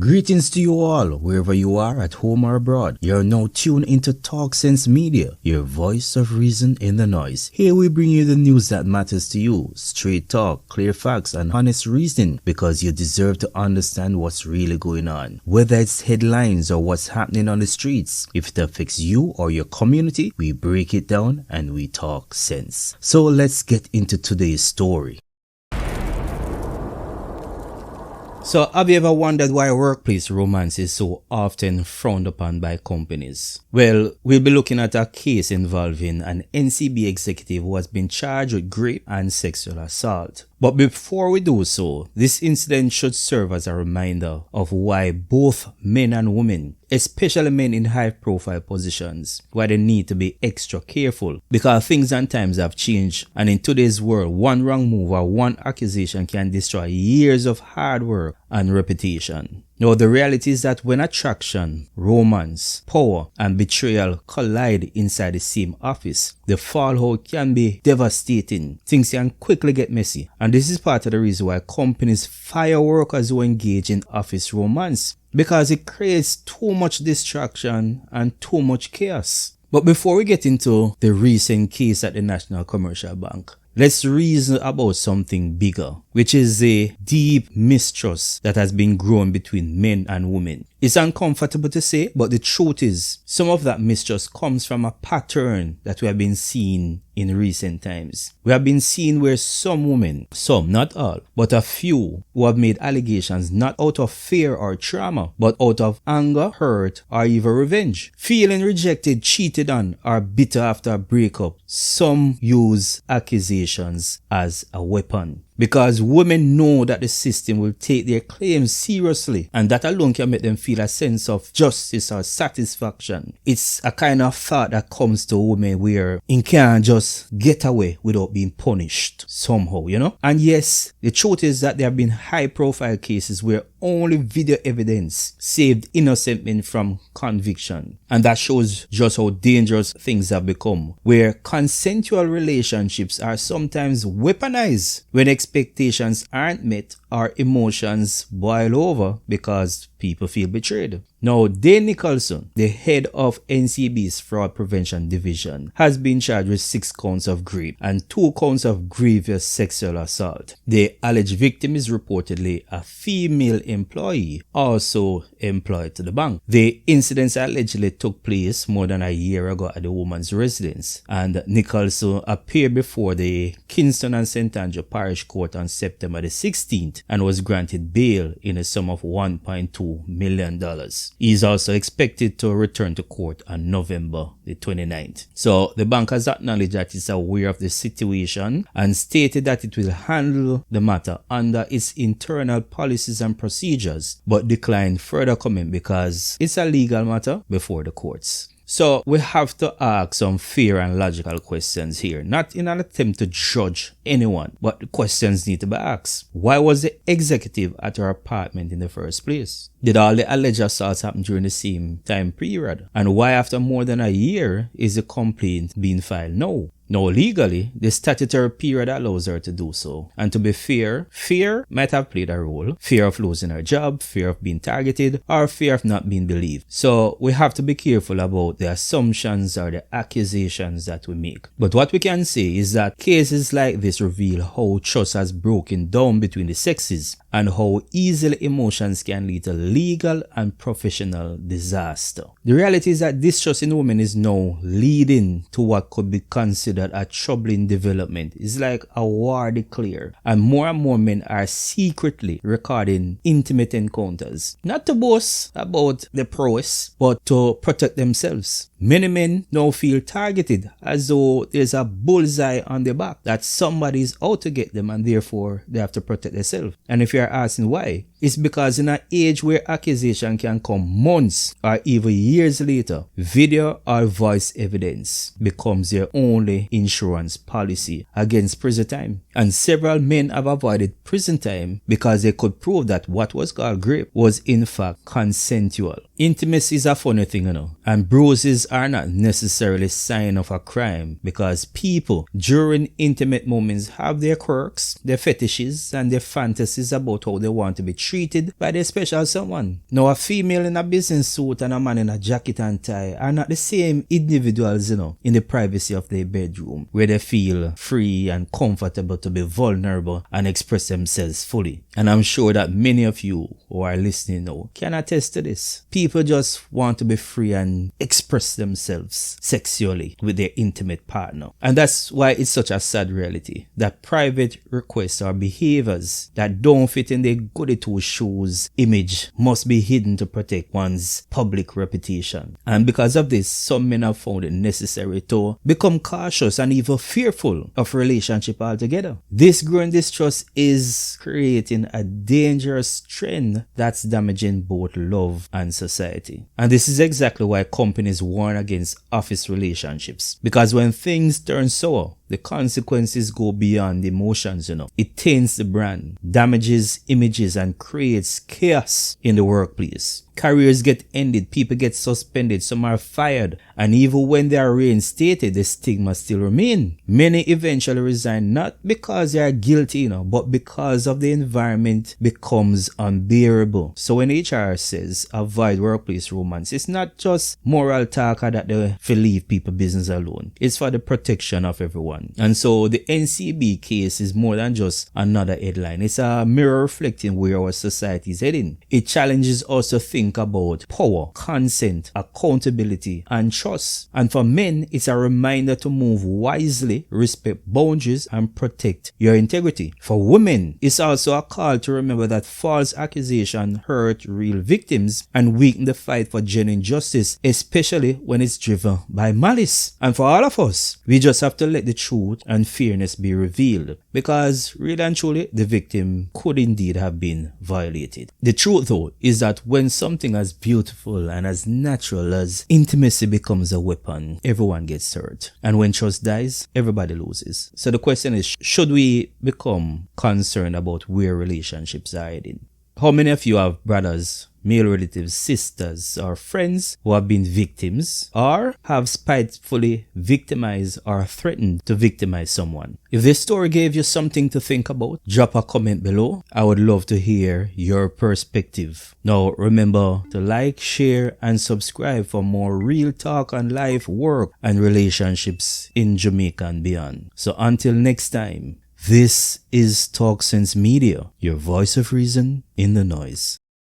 Greetings to you all, wherever you are, at home or abroad. You're now tuned into TalkSense Media, your voice of reason in the noise. Here we bring you the news that matters to you, straight talk, clear facts, and honest reasoning, because you deserve to understand what's really going on. Whether it's headlines or what's happening on the streets, if it affects you or your community, we break it down and we talk sense. So let's get into today's story. So, have you ever wondered why workplace romance is so often frowned upon by companies? Well, we'll be looking at a case involving an NCB executive who has been charged with rape and sexual assault. But before we do so, this incident should serve as a reminder of why both men and women, especially men in high-profile positions, why they need to be extra careful, because things and times have changed, and in today's world, one wrong move or one accusation can destroy years of hard work and reputation. Now, the reality is that when attraction, romance, power, and betrayal collide inside the same office, the fallout can be devastating. Things can quickly get messy. And this is part of the reason why companies fire workers who engage in office romance, because it creates too much distraction and too much chaos. But before we get into the recent case at the National Commercial Bank, let's reason about something bigger, which is the deep mistrust that has been grown between men and women. It's uncomfortable to say, but the truth is, some of that mistrust comes from a pattern that we have been seeing in recent times. We have been seeing where some women, some, not all, but a few, who have made allegations not out of fear or trauma, but out of anger, hurt, or even revenge. Feeling rejected, cheated on, or bitter after a breakup, some use accusations as a weapon. Because women know that the system will take their claims seriously, and that alone can make them feel a sense of justice or satisfaction. It's a kind of thought that comes to women where it can't just get away without being punished somehow, you know? And yes, the truth is that there have been high-profile cases where only video evidence saved innocent men from conviction. And that shows just how dangerous things have become, where consensual relationships are sometimes weaponized when expectations aren't met or emotions boil over because people feel betrayed. Now, Dane Nicholson, the head of NCB's Fraud Prevention Division, has been charged with 6 counts of rape and 2 counts of grievous sexual assault. The alleged victim is reportedly a female employee, also employed to the bank. The incidents allegedly took place more than a year ago at the woman's residence, and Nicholson appeared before the Kingston and St. Andrew Parish Court on September the 16th and was granted bail in a sum of $1.2 million. He is also expected to return to court on November the 29th. So the bank has acknowledged that it's aware of the situation and stated that it will handle the matter under its internal policies and procedures, but declined further comment because it's a legal matter before the courts. So we have to ask some fair and logical questions here, not in an attempt to judge anyone, but the questions need to be asked. Why was the executive at her apartment in the first place? Did all the alleged assaults happen during the same time period? And why after more than a year is the complaint being filed now? Now, legally, the statutory period allows her to do so. And to be fair, fear might have played a role. Fear of losing her job, fear of being targeted, or fear of not being believed. So, we have to be careful about the assumptions or the accusations that we make. But what we can say is that cases like this reveal how trust has broken down between the sexes and how easily emotions can lead to legal and professional disaster. The reality is that distrust in women is now leading to what could be considered a troubling development. It's like a war declared, and more men are secretly recording intimate encounters, not to boast about the prowess, but to protect themselves. Many men now feel targeted, as though there's a bullseye on their back, that somebody is out to get them and therefore they have to protect themselves. And if you're asking why, it's because in an age where accusation can come months or even years later, video or voice evidence becomes their only insurance policy against prison time. And several men have avoided prison time because they could prove that what was called rape was in fact consensual. Intimacy is a funny thing, you know, and bruises are not necessarily a sign of a crime, because people during intimate moments have their quirks, their fetishes, and their fantasies about how they want to be mistreated by their special someone. Now, a female in a business suit and a man in a jacket and tie are not the same individuals, in the privacy of their bedroom, where they feel free and comfortable to be vulnerable and express themselves fully. And I'm sure that many of you who are listening now can attest to this. People just want to be free and express themselves sexually with their intimate partner. And that's why it's such a sad reality that private requests or behaviors that don't fit in the goody two shoes image must be hidden to protect one's public reputation. And because of this, some men have found it necessary to become cautious and even fearful of relationship altogether. This growing distrust is creating a dangerous trend that's damaging both love and society. And this is exactly why companies warn against office relationships. Because when things turn sour, the consequences go beyond emotions, It taints the brand, damages images, and creates chaos in the workplace. Careers get ended, people get suspended, some are fired, and even when they are reinstated, the stigma still remains. Many eventually resign not because they are guilty, but because of the environment becomes unbearable. So when HR says avoid workplace romance, it's not just moral talk that they leave people business alone. It's for the protection of everyone. And so the NCB case is more than just another headline. It's a mirror reflecting where our society is heading. It challenges us to think about power, consent, accountability, and trust. And for men, it's a reminder to move wisely, respect boundaries, and protect your integrity. For women, it's also a call to remember that false accusation hurt real victims and weaken the fight for genuine justice, especially when it's driven by malice. And for all of us, we just have to let the truth and fairness be revealed, because really and truly, the victim could indeed have been violated. The truth, though, is that when something as beautiful and as natural as intimacy becomes a weapon, everyone gets hurt. And when trust dies, everybody loses. So the question is, should we become concerned about where relationships are heading? How many of you have brothers, male relatives, sisters, or friends who have been victims or have spitefully victimized or threatened to victimize someone? If this story gave you something to think about, drop a comment below. I would love to hear your perspective. Now, remember to like, share, and subscribe for more real talk on life, work, and relationships in Jamaica and beyond. So until next time, this is TalkSense Media, your voice of reason in the noise.